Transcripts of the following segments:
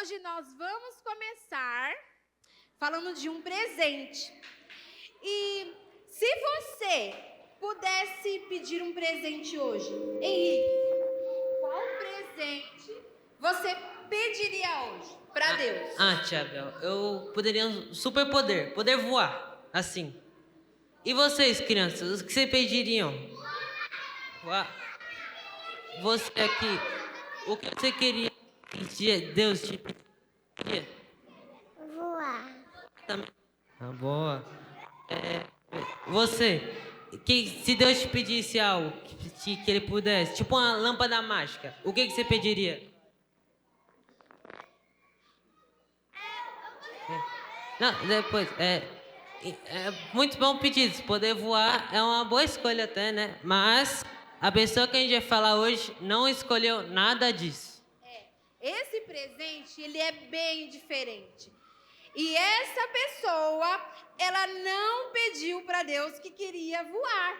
Hoje nós vamos começar falando de um presente. E se você pudesse pedir um presente hoje, Henrique, qual presente você pediria hoje para Deus? Tiago, eu poderia um superpoder, poder voar, assim. E vocês, crianças, o que vocês pediriam? Você aqui, o que você queria que Deus te pedia? Voar. Também. Boa. Você, se Deus te pedisse algo que ele pudesse, tipo uma lâmpada mágica, o que você pediria? Não, depois, muito bom pedido. Poder voar é uma boa escolha até, né? Mas a pessoa que a gente vai falar hoje não escolheu nada disso. Esse presente, ele é bem diferente. E essa pessoa, ela não pediu para Deus que queria voar.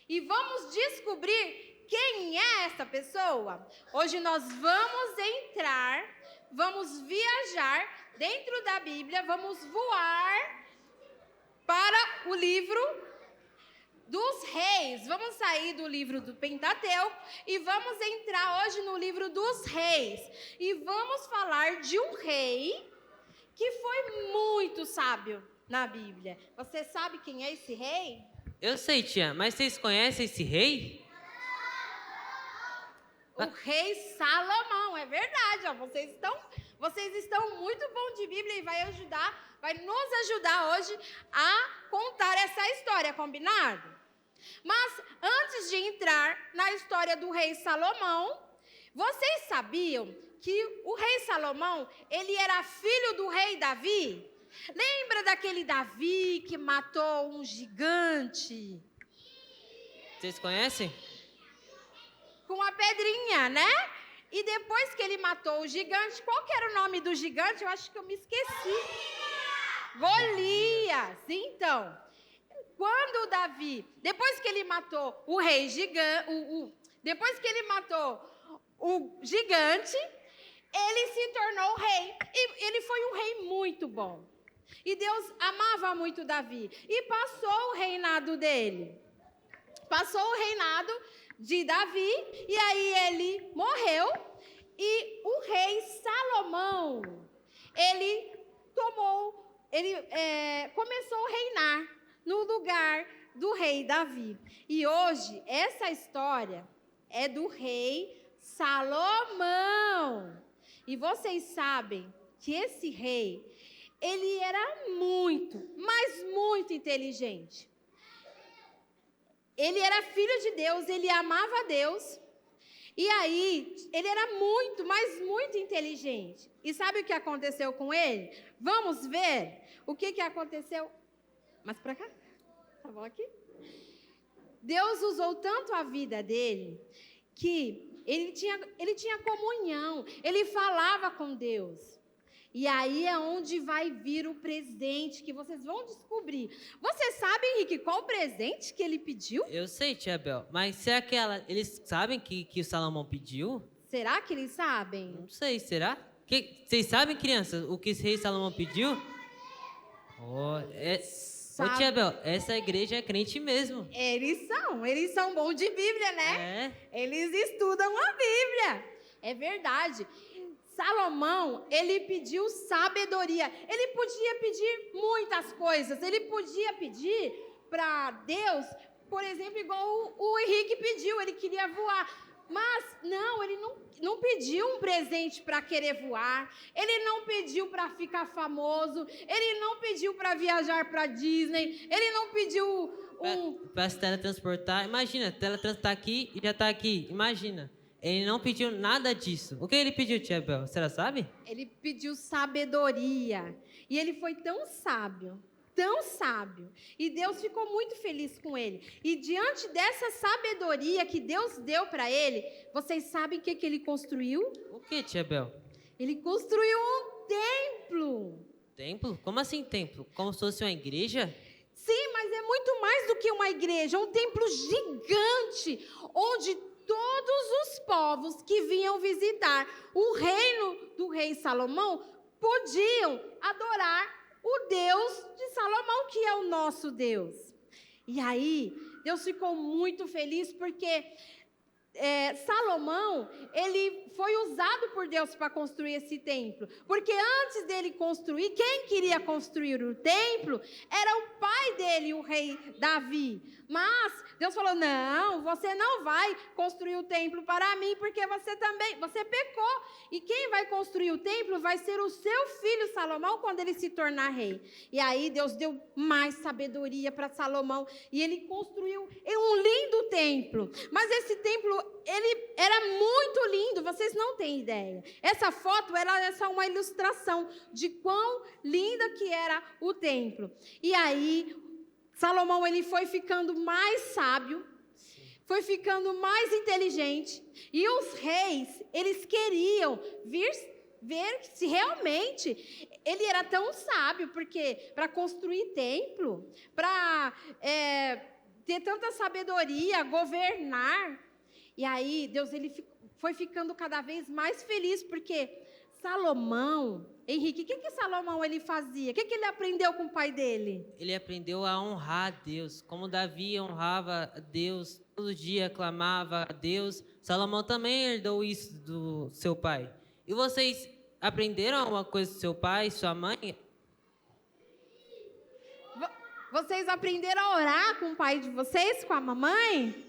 E vamos descobrir quem é essa pessoa. Hoje nós vamos viajar dentro da Bíblia, vamos voar para o livro dos Reis. Vamos sair do livro do Pentateuco e vamos entrar hoje no livro dos Reis. E vamos falar de um rei que foi muito sábio na Bíblia. Você sabe quem é esse rei? Eu sei, tia, mas vocês conhecem esse rei? O rei Salomão, é verdade. Ó, vocês estão muito bons de Bíblia e vai nos ajudar hoje a contar essa história, combinado? Mas antes de entrar na história do rei Salomão, vocês sabiam que o rei Salomão, ele era filho do rei Davi? Lembra daquele Davi que matou um gigante? Vocês conhecem? Com a pedrinha, né? E depois que ele matou o gigante, qual que era o nome do gigante? Eu acho que eu me esqueci. Golias. Então, quando Davi, depois que ele matou o rei gigante, depois que ele matou o gigante, ele se tornou rei. E ele foi um rei muito bom. E Deus amava muito Davi. E passou o reinado dele. Passou o reinado de Davi. E aí ele morreu. E o rei Salomão, ele começou a reinar no lugar do rei Davi. E hoje, essa história é do rei Salomão. E vocês sabem que esse rei, ele era muito, mas muito inteligente. Ele era filho de Deus, ele amava Deus. E aí, ele era muito, mas muito inteligente. E sabe o que aconteceu com ele? Vamos ver o que aconteceu. Mas para cá? Tá bom aqui? Deus usou tanto a vida dele que ele tinha comunhão, ele falava com Deus. E aí é onde vai vir o presente que vocês vão descobrir. Você sabe, Henrique, qual o presente que ele pediu? Eu sei, tia Bel, mas será que eles sabem que o Salomão pediu? Será que eles sabem? Não sei, será? Vocês sabem, crianças, o que o rei Salomão pediu? Ô, tia Bel, essa igreja é crente mesmo. Eles são bons de Bíblia, né? Eles estudam a Bíblia. É verdade. Salomão, ele pediu sabedoria. Ele podia pedir muitas coisas. Ele podia pedir para Deus, por exemplo, igual o Henrique pediu, ele queria voar. Mas não, ele não pediu um presente para querer voar. Ele não pediu para ficar famoso. Ele não pediu para viajar para Disney. Ele não pediu para se teletransportar. Imagina, teletransportar aqui e já está aqui. Imagina. Ele não pediu nada disso. O que ele pediu, tia Bel? Você sabe? Ele pediu sabedoria. E ele foi tão sábio. E Deus ficou muito feliz com ele. E diante dessa sabedoria que Deus deu para ele, vocês sabem o que ele construiu? O que, tia Bel? Ele construiu um templo. Templo? Como assim templo? Como se fosse uma igreja? Sim, mas é muito mais do que uma igreja. É um templo gigante, onde todos os povos que vinham visitar o reino do rei Salomão podiam adorar o Deus de Salomão, que é o nosso Deus. E aí, Deus ficou muito feliz porque Salomão, ele foi usado por Deus para construir esse templo. Porque antes dele construir, quem queria construir o templo era o pai dele, o rei Davi. Mas Deus falou, não, você não vai construir o templo para mim, porque você pecou. E quem vai construir o templo vai ser o seu filho Salomão quando ele se tornar rei. E aí Deus deu mais sabedoria para Salomão e ele construiu um lindo templo. Mas esse templo, ele era muito lindo, vocês não têm ideia. Essa foto é só uma ilustração de quão linda que era o templo. E aí Salomão, ele foi ficando mais sábio, foi ficando mais inteligente, e os reis, eles queriam ver se realmente ele era tão sábio, porque para construir templo, para ter tanta sabedoria, governar, e aí Deus, ele foi ficando cada vez mais feliz, porque Salomão, Henrique, o que Salomão ele fazia? O que ele aprendeu com o pai dele? Ele aprendeu a honrar a Deus. Como Davi honrava a Deus, todo dia clamava a Deus, Salomão também herdou isso do seu pai. E vocês aprenderam alguma coisa do seu pai, sua mãe? Vocês aprenderam a orar com o pai de vocês, com a mamãe?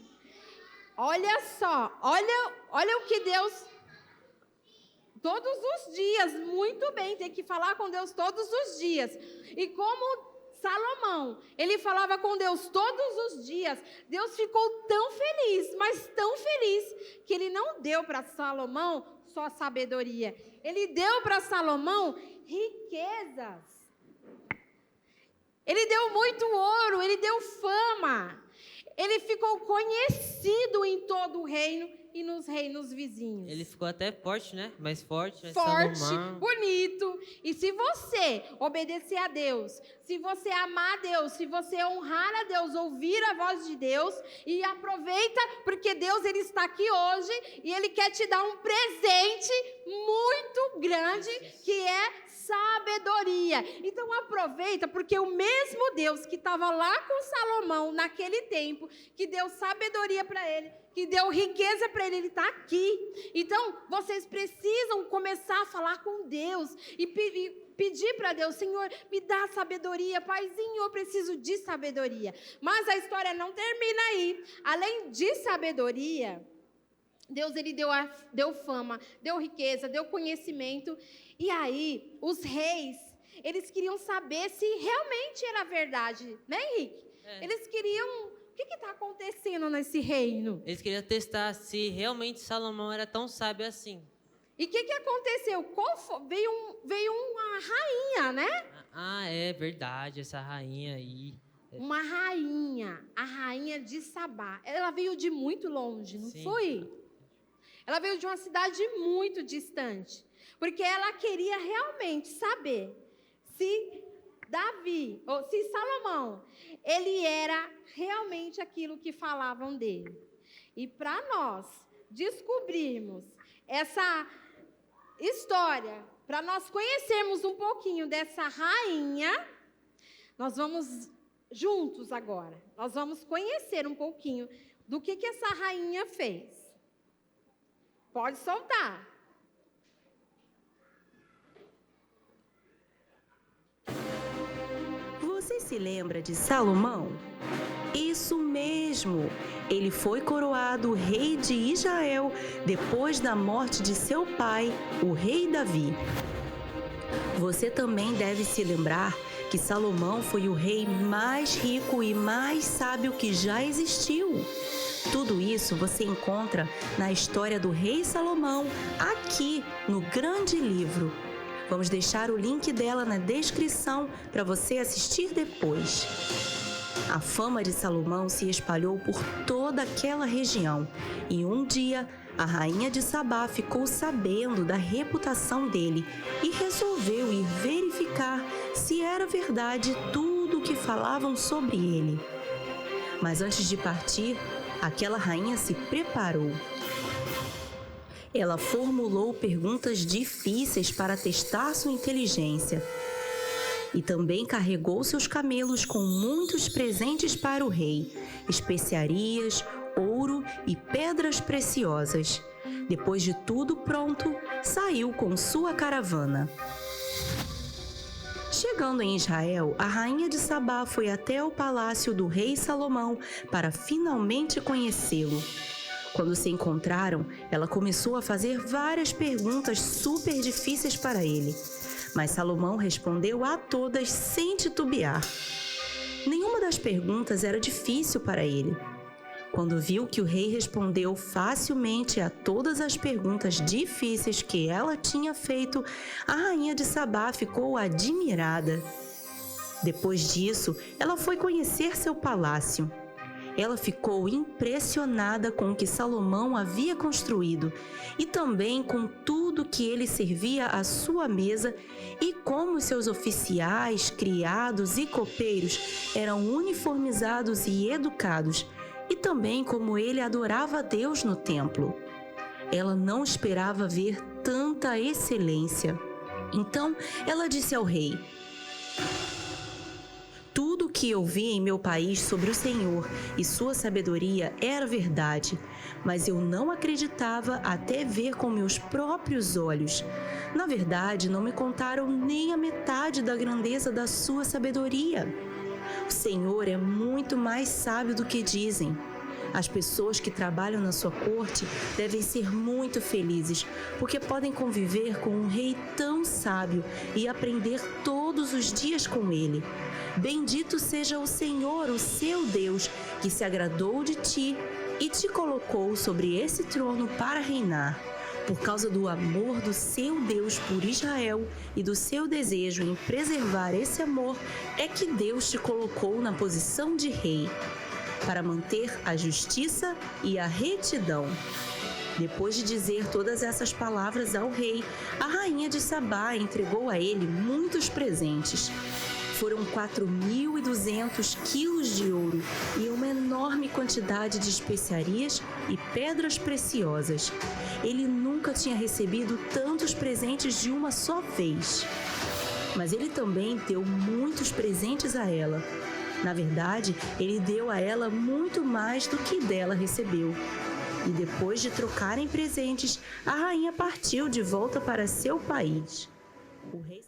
Olha só, olha o que Deus... Todos os dias, muito bem, tem que falar com Deus todos os dias. E como Salomão, ele falava com Deus todos os dias, Deus ficou tão feliz, mas tão feliz, que ele não deu para Salomão só sabedoria. Ele deu para Salomão riquezas. Ele deu muito ouro, ele deu fama. Ele ficou conhecido em todo o reino e nos reinos vizinhos. Ele ficou até forte, né? Mais forte, né? Forte, Salomão. bonito. E se você obedecer a Deus, se você amar a Deus, se você honrar a Deus, ouvir a voz de Deus, e aproveita, porque Deus ele está aqui hoje e Ele quer te dar um presente muito grande, que é sabedoria. Então aproveita, porque o mesmo Deus que estava lá com Salomão naquele tempo, que deu sabedoria para ele, que deu riqueza para ele, ele está aqui. Então vocês precisam começar a falar com Deus e pedir para Deus: Senhor, me dá sabedoria, Paizinho, eu preciso de sabedoria. Mas a história não termina aí. Além de sabedoria, Deus ele deu fama, deu riqueza, deu conhecimento. E aí, os reis, eles queriam saber se realmente era verdade, né, Henrique? Eles queriam... O que está acontecendo nesse reino? Eles queriam testar se realmente Salomão era tão sábio assim. E o que aconteceu? Veio uma rainha, né? Ah, é verdade, essa rainha aí. Uma rainha, a rainha de Sabá. Ela veio de muito longe, não Sim. foi? Ela veio de uma cidade muito distante. Porque ela queria realmente saber se Davi, ou se Salomão, ele era realmente aquilo que falavam dele. E para nós descobrirmos essa história, para nós conhecermos um pouquinho dessa rainha, nós vamos juntos agora. Nós vamos conhecer um pouquinho do que essa rainha fez. Pode soltar. Você se lembra de Salomão? Isso mesmo! Ele foi coroado rei de Israel depois da morte de seu pai, o rei Davi. Você também deve se lembrar que Salomão foi o rei mais rico e mais sábio que já existiu. Tudo isso você encontra na história do rei Salomão, aqui no grande livro. Vamos deixar o link dela na descrição para você assistir depois. A fama de Salomão se espalhou por toda aquela região e um dia a rainha de Sabá ficou sabendo da reputação dele e resolveu ir verificar se era verdade tudo o que falavam sobre ele. Mas antes de partir, aquela rainha se preparou. Ela formulou perguntas difíceis para testar sua inteligência e também carregou seus camelos com muitos presentes para o rei, especiarias, ouro e pedras preciosas. Depois de tudo pronto, saiu com sua caravana. Chegando em Israel, a rainha de Sabá foi até o palácio do rei Salomão para finalmente conhecê-lo. Quando se encontraram, ela começou a fazer várias perguntas super difíceis para ele. Mas Salomão respondeu a todas sem titubear. Nenhuma das perguntas era difícil para ele. Quando viu que o rei respondeu facilmente a todas as perguntas difíceis que ela tinha feito, a rainha de Sabá ficou admirada. Depois disso, ela foi conhecer seu palácio. Ela ficou impressionada com o que Salomão havia construído e também com tudo que ele servia à sua mesa e como seus oficiais, criados e copeiros eram uniformizados e educados, e também como ele adorava a Deus no templo. Ela não esperava ver tanta excelência. Então, ela disse ao rei: tudo o que eu vi em meu país sobre o Senhor e sua sabedoria era verdade, mas eu não acreditava até ver com meus próprios olhos. Na verdade, não me contaram nem a metade da grandeza da sua sabedoria. O Senhor é muito mais sábio do que dizem. As pessoas que trabalham na sua corte devem ser muito felizes, porque podem conviver com um rei tão sábio e aprender todos os dias com ele. Bendito seja o Senhor, o seu Deus, que se agradou de ti e te colocou sobre esse trono para reinar. Por causa do amor do seu Deus por Israel e do seu desejo em preservar esse amor, é que Deus te colocou na posição de rei, para manter a justiça e a retidão. Depois de dizer todas essas palavras ao rei, a rainha de Sabá entregou a ele muitos presentes. Foram 4.200 quilos de ouro e uma enorme quantidade de especiarias e pedras preciosas. Ele nunca tinha recebido tantos presentes de uma só vez. Mas ele também deu muitos presentes a ela. Na verdade, ele deu a ela muito mais do que dela recebeu. E depois de trocarem presentes, a rainha partiu de volta para seu país. O rei...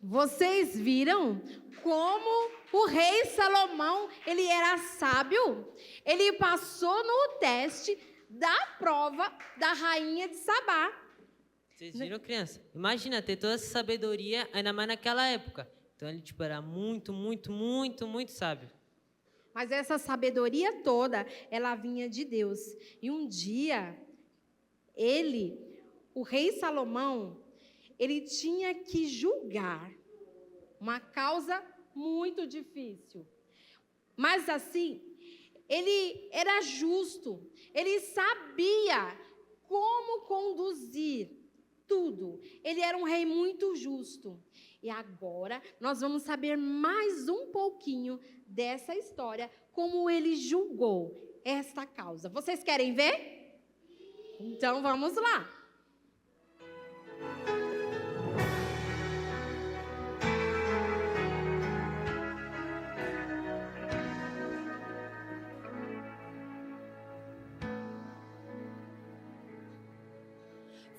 Vocês viram como o rei Salomão, ele era sábio? Ele passou no teste da prova da rainha de Sabá. Vocês viram, criança? Imagina ter toda essa sabedoria, ainda mais naquela época. Então ele era muito, muito, muito, muito sábio. Mas essa sabedoria toda, ela vinha de Deus. E um dia, o rei Salomão, ele tinha que julgar uma causa muito difícil. Mas assim, ele era justo, ele sabia como conduzir tudo. Ele era um rei muito justo. E agora nós vamos saber mais um pouquinho dessa história, como ele julgou esta causa. Vocês querem ver? Então vamos lá.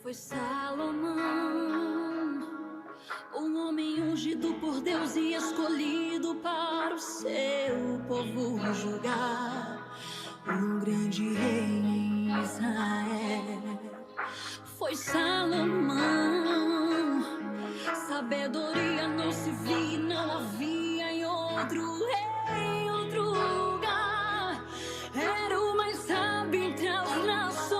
Foi Salomão, um homem ungido por Deus e escolhido para o seu povo julgar, um grande rei em Israel. Foi Salomão, sabedoria não se via, não havia em outro rei, em outro lugar. Era o mais sábio entre as nações.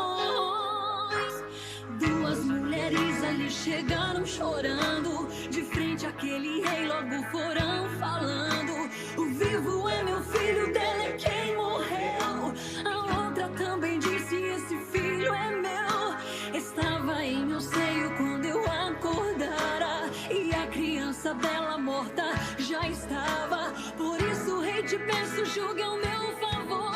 Duas mulheres ali chegaram chorando, de frente àquele rei logo foram falando: o vivo é meu filho, dele é quem morreu. A outra também disse: esse filho é meu. Estava em meu seio quando eu acordara, e a criança dela morta já estava. Por isso, rei, te peço, julgue ao meu favor.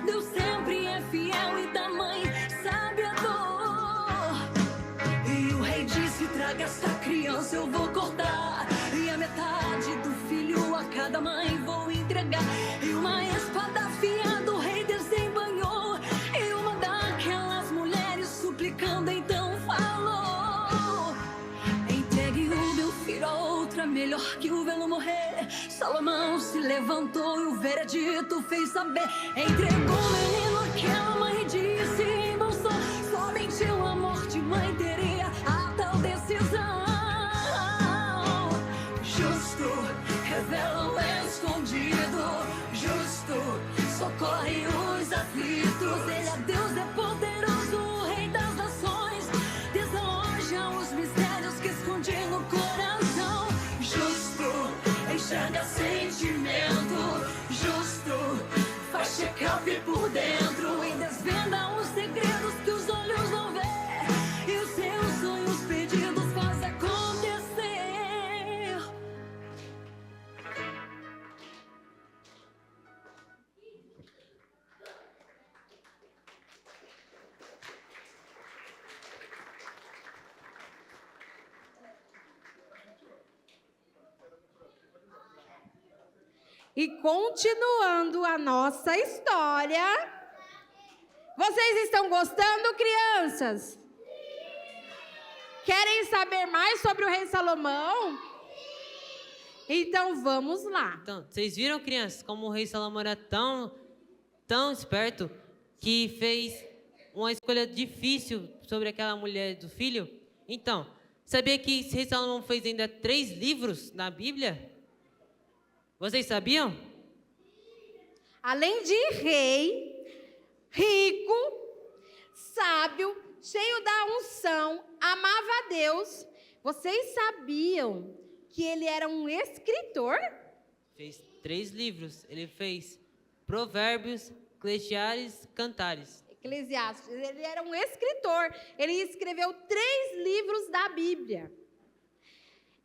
Deus sempre é fiel e da mãe sabe a dor. E o rei disse: traga essa criança, eu vou cortar, e a metade do filho a cada mãe vou entregar. E uma espada afiada o rei desembanhou, e uma daquelas mulheres suplicando então falou: entregue o meu filho a outra, melhor que o vê-lo morrer. Salomão se levantou e o veredito fez saber. Entregou o menino àquela mãe e disse em bom som: somente uma morte mãe teria a tal decisão. Justo revela o escondido, justo socorre os aflitos. Ele é Deus, é poderoso, o rei das nações, desaloja os mistérios que esconde no coração. Justo enxerga sentimento, justo faz check-up por dentro e desvenda os segredos que os olhos não vê, e os seus sonhos pedidos faz acontecer. E continuando a nossa história, vocês estão gostando, crianças? Querem saber mais sobre o rei Salomão? Então vamos lá. Então, vocês viram, crianças, como o rei Salomão era tão esperto que fez uma escolha difícil sobre aquela mulher do filho? Então, sabia que esse rei Salomão fez ainda 3 livros na Bíblia? Vocês sabiam? Além de rei, rico, sábio, cheio da unção, amava a Deus, vocês sabiam que ele era um escritor? Fez 3 livros. Ele fez Provérbios, Eclesiastes, Cantares. Eclesiastes. Ele era um escritor. Ele escreveu 3 livros da Bíblia.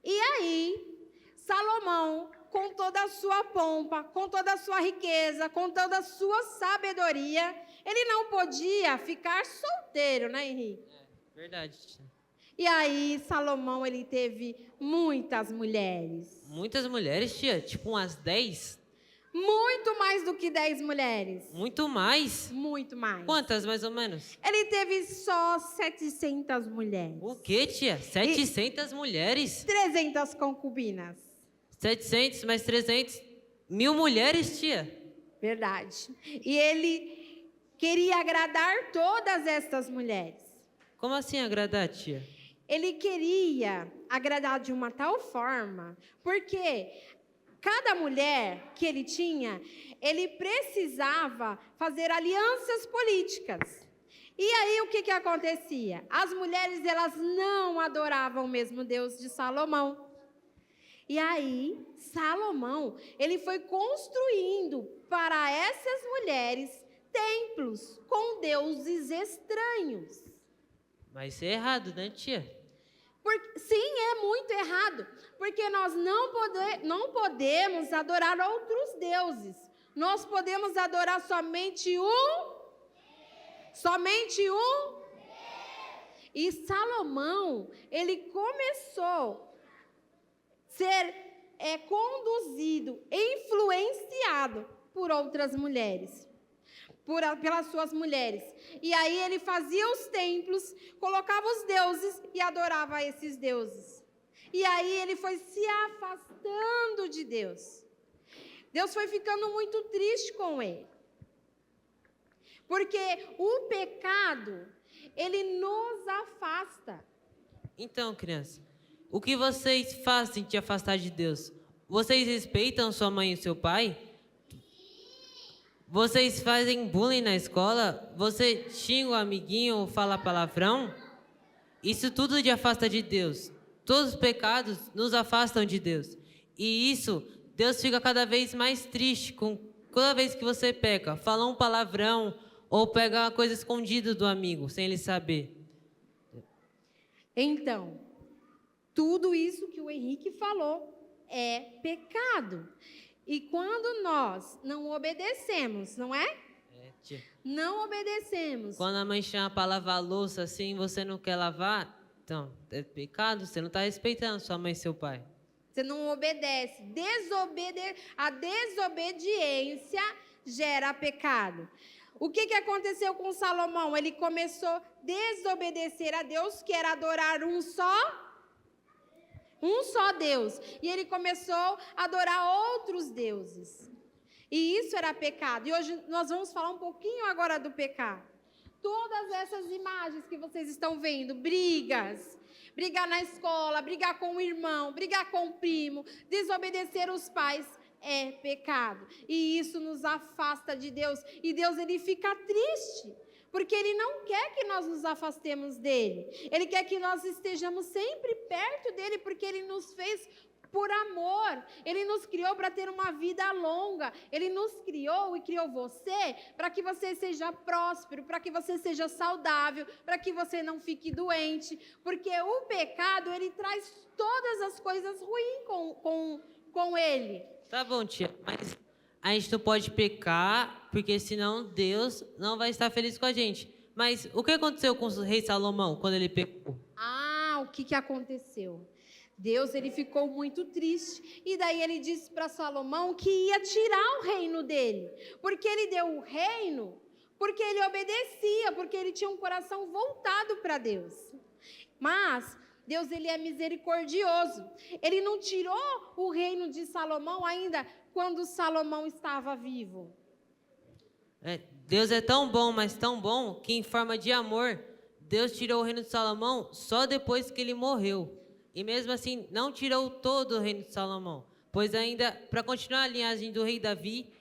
E aí, Salomão, com toda a sua pompa, com toda a sua riqueza, com toda a sua sabedoria, ele não podia ficar solteiro, né, Henrique? Verdade. E aí, Salomão, ele teve muitas mulheres. Muitas mulheres, tia? Tipo umas 10? Muito mais do que 10 mulheres. Muito mais? Muito mais. Quantas, mais ou menos? Ele teve só 700 mulheres. O quê, tia? 700 mulheres? 300 concubinas. 700 mais 300, 1000 mulheres, tia? Verdade. E ele queria agradar todas estas mulheres. Como assim agradar, tia? Ele queria agradar de uma tal forma, porque cada mulher que ele tinha, ele precisava fazer alianças políticas. E aí o que acontecia? As mulheres, elas não adoravam o mesmo Deus de Salomão. E aí, Salomão, ele foi construindo para essas mulheres templos com deuses estranhos. Mas isso é errado, né, tia? Sim, é muito errado, porque nós não podemos adorar outros deuses. Nós podemos adorar somente um. Somente um. E Salomão, ele começou a ser conduzido, influenciado por outras mulheres. Pelas suas mulheres. E aí ele fazia os templos, colocava os deuses e adorava esses deuses. E aí ele foi se afastando de Deus. Deus foi ficando muito triste com ele. Porque o pecado, ele nos afasta. Então, criança, o que vocês fazem te afastar de Deus? Vocês respeitam sua mãe e seu pai? Vocês fazem bullying na escola? Você xinga o amiguinho ou fala palavrão? Isso tudo te afasta de Deus. Todos os pecados nos afastam de Deus. E isso, Deus fica cada vez mais triste com toda vez que você peca. Fala um palavrão ou pega uma coisa escondida do amigo, sem ele saber. Então, tudo isso que o Henrique falou é pecado. E quando nós não obedecemos, não é? É, tia. Não obedecemos. Quando a mãe chama para lavar a louça assim, você não quer lavar, então, é pecado, você não está respeitando sua mãe e seu pai. Você não obedece. A desobediência gera pecado. O que aconteceu com Salomão? Ele começou a desobedecer a Deus, que era adorar um só Deus. E ele começou a adorar outros deuses. E isso era pecado. E hoje nós vamos falar um pouquinho agora do pecado. Todas essas imagens que vocês estão vendo, brigar na escola, brigar com o irmão, brigar com o primo, desobedecer os pais, é pecado. E isso nos afasta de Deus. E Deus, ele fica triste. Porque Ele não quer que nós nos afastemos dEle. Ele quer que nós estejamos sempre perto dEle, porque Ele nos fez por amor. Ele nos criou para ter uma vida longa. Ele nos criou e criou você para que você seja próspero, para que você seja saudável, para que você não fique doente. Porque o pecado, ele traz todas as coisas ruins com ele. Tá bom, tia, mas a gente não pode pecar, porque senão Deus não vai estar feliz com a gente. Mas o que aconteceu com o rei Salomão quando ele pecou? O que aconteceu? Deus, ele ficou muito triste. E daí ele disse para Salomão que ia tirar o reino dele. Porque ele deu o reino, porque ele obedecia, porque ele tinha um coração voltado para Deus. Mas Deus, ele é misericordioso. Ele não tirou o reino de Salomão ainda quando Salomão estava vivo. Deus é tão bom, mas tão bom, que em forma de amor, Deus tirou o reino de Salomão só depois que ele morreu. E mesmo assim, não tirou todo o reino de Salomão. Pois ainda, para continuar a linhagem do rei Davi,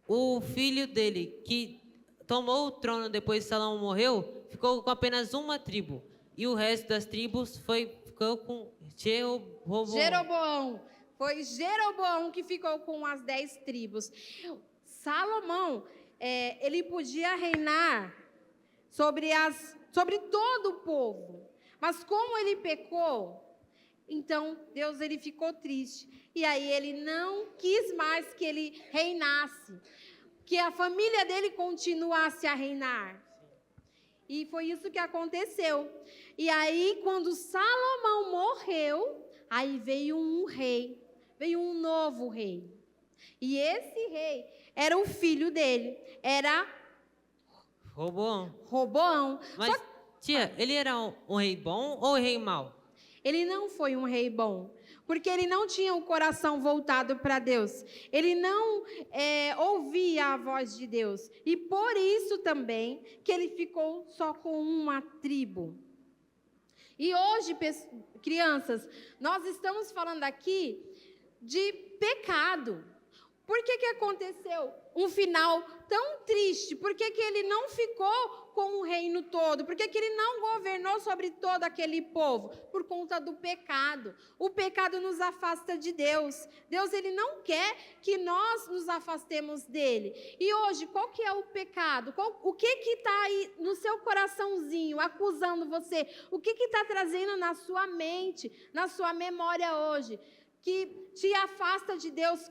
o filho dele, que tomou o trono depois que Salomão morreu, ficou com apenas uma tribo. E o resto das tribos ficou com Jeroboão. Foi Jeroboão que ficou com as 10 tribos. Salomão, ele podia reinar sobre todo o povo. Mas como ele pecou, então Deus ele ficou triste. E aí ele não quis mais que ele reinasse, que a família dele continuasse a reinar. E foi isso que aconteceu. E aí, quando Salomão morreu, aí veio um rei, veio um novo rei. E esse rei era o filho dele, era Roboão. Mas, tia, ele era um rei bom ou um rei mau? Ele não foi um rei bom, porque ele não tinha o coração voltado para Deus. Ele não ouvia a voz de Deus. E por isso também que ele ficou só com uma tribo. E hoje, crianças, nós estamos falando aqui de pecado. Por que aconteceu um final tão triste? Por que ele não ficou com o reino todo? Por que ele não governou sobre todo aquele povo? Por conta do pecado. O pecado nos afasta de Deus. Deus ele não quer que nós nos afastemos dele. E hoje, qual que é o pecado? O que está aí no seu coraçãozinho, acusando você? O que está trazendo na sua mente, na sua memória hoje, que te afasta de Deus?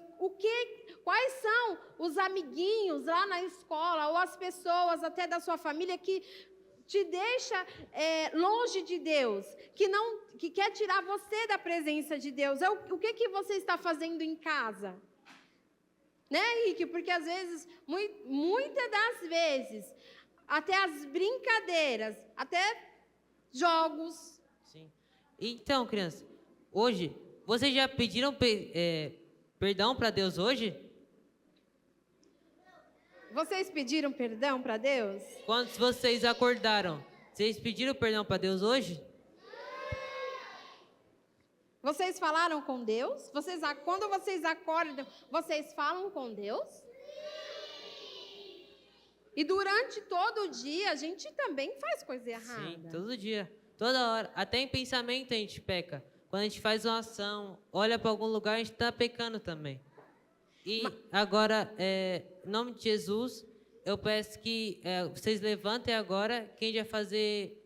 Quais são os amiguinhos lá na escola, ou as pessoas até da sua família que te deixa longe de Deus, que quer tirar você da presença de Deus? O que você está fazendo em casa? Né, Henrique? Porque às vezes, muitas das vezes, até as brincadeiras, até jogos. Sim. Então, criança, hoje, vocês já pediram perdão para Deus hoje? Vocês pediram perdão para Deus? Quando vocês acordaram, vocês pediram perdão para Deus hoje? Vocês falaram com Deus? Quando vocês acordam, vocês falam com Deus? E durante todo o dia, a gente também faz coisa errada. Sim, todo dia, toda hora. Até em pensamento a gente peca. Quando a gente faz uma ação, olha para algum lugar, a gente está pecando também. E agora, em nome de Jesus, eu peço que vocês levantem agora quem vai fazer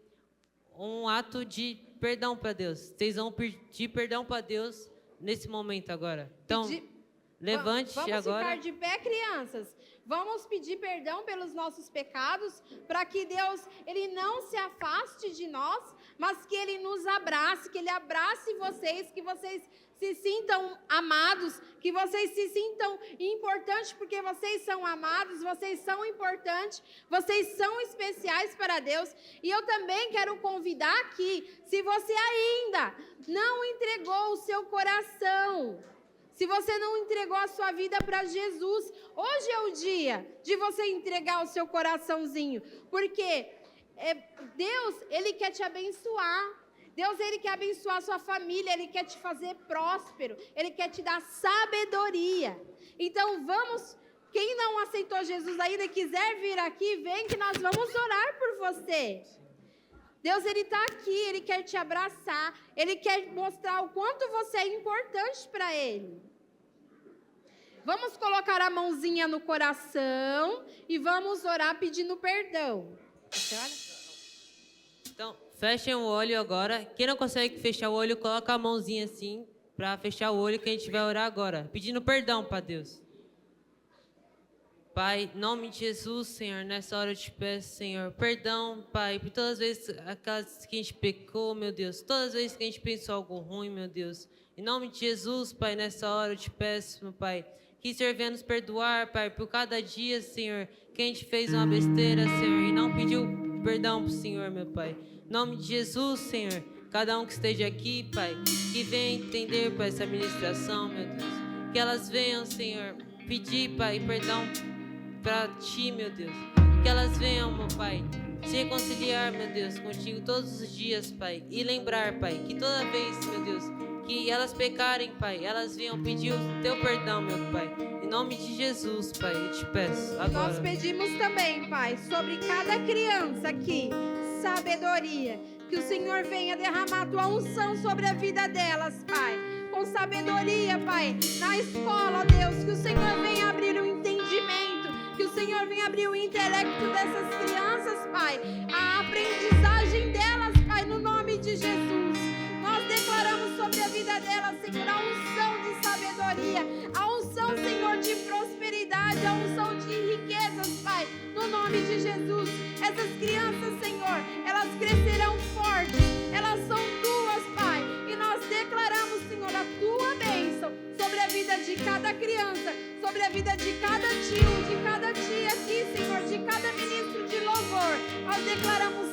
um ato de perdão para Deus. Vocês vão pedir perdão para Deus nesse momento agora. Então, levante agora. Vamos ficar de pé, crianças. Vamos pedir perdão pelos nossos pecados, para que Deus ele não se afaste de nós, mas que Ele nos abrace, que Ele abrace vocês, que vocês se sintam amados, que vocês se sintam importantes, porque vocês são amados, vocês são importantes, vocês são especiais para Deus. E eu também quero convidar aqui, se você ainda não entregou o seu coração, se você não entregou a sua vida para Jesus, hoje é o dia de você entregar o seu coraçãozinho, porque Deus, Ele quer te abençoar. Deus, Ele quer abençoar a sua família, Ele quer te fazer próspero, Ele quer te dar sabedoria. Então vamos, quem não aceitou Jesus ainda e quiser vir aqui, vem que nós vamos orar por você. Deus, Ele está aqui, Ele quer te abraçar, Ele quer mostrar o quanto você é importante para Ele. Vamos colocar a mãozinha no coração e vamos orar pedindo perdão. Você olha? Então, fechem o olho agora. Quem não consegue fechar o olho, coloca a mãozinha assim, para fechar o olho, que a gente vai orar agora, pedindo perdão para Deus. Pai, em nome de Jesus, Senhor, nessa hora eu te peço, Senhor, perdão, Pai, por todas as vezes aquelas que a gente pecou, meu Deus, todas as vezes que a gente pensou algo ruim, meu Deus. Em nome de Jesus, Pai, nessa hora eu te peço, meu Pai, que o Senhor venha nos perdoar, Pai, por cada dia, Senhor, que a gente fez uma besteira, Senhor, e não pediu perdão para o Senhor, meu Pai. Em nome de Jesus, Senhor, cada um que esteja aqui, Pai, que venha entender, Pai, essa ministração, meu Deus. Que elas venham, Senhor, pedir, Pai, perdão para Ti, meu Deus. Que elas venham, meu Pai, se reconciliar, meu Deus, contigo todos os dias, Pai. E lembrar, Pai, que toda vez, meu Deus, que elas pecarem, Pai, elas venham pedir o Teu perdão, meu Pai. Em nome de Jesus, Pai, eu te peço agora. Nós pedimos também, Pai, sobre cada criança aqui, sabedoria. Que o Senhor venha derramar a Tua unção sobre a vida delas, Pai. Com sabedoria, Pai, na escola, Deus. Que o Senhor venha abrir um entendimento. Que o Senhor venha abrir o intelecto dessas crianças, Pai. A aprendizagem delas, Pai, no nome de Jesus. Nós declaramos sobre a vida delas, Senhor, a unção de sabedoria, a unção, Senhor, de prosperidade, a unção de riquezas, Pai, no nome de Jesus. Essas crianças, Senhor, elas crescerão fortes, elas são tuas, Pai, e nós declaramos, Senhor, a tua bênção sobre a vida de cada criança, sobre a vida de cada tio, de cada tia aqui, Senhor, de cada ministro de louvor. Nós declaramos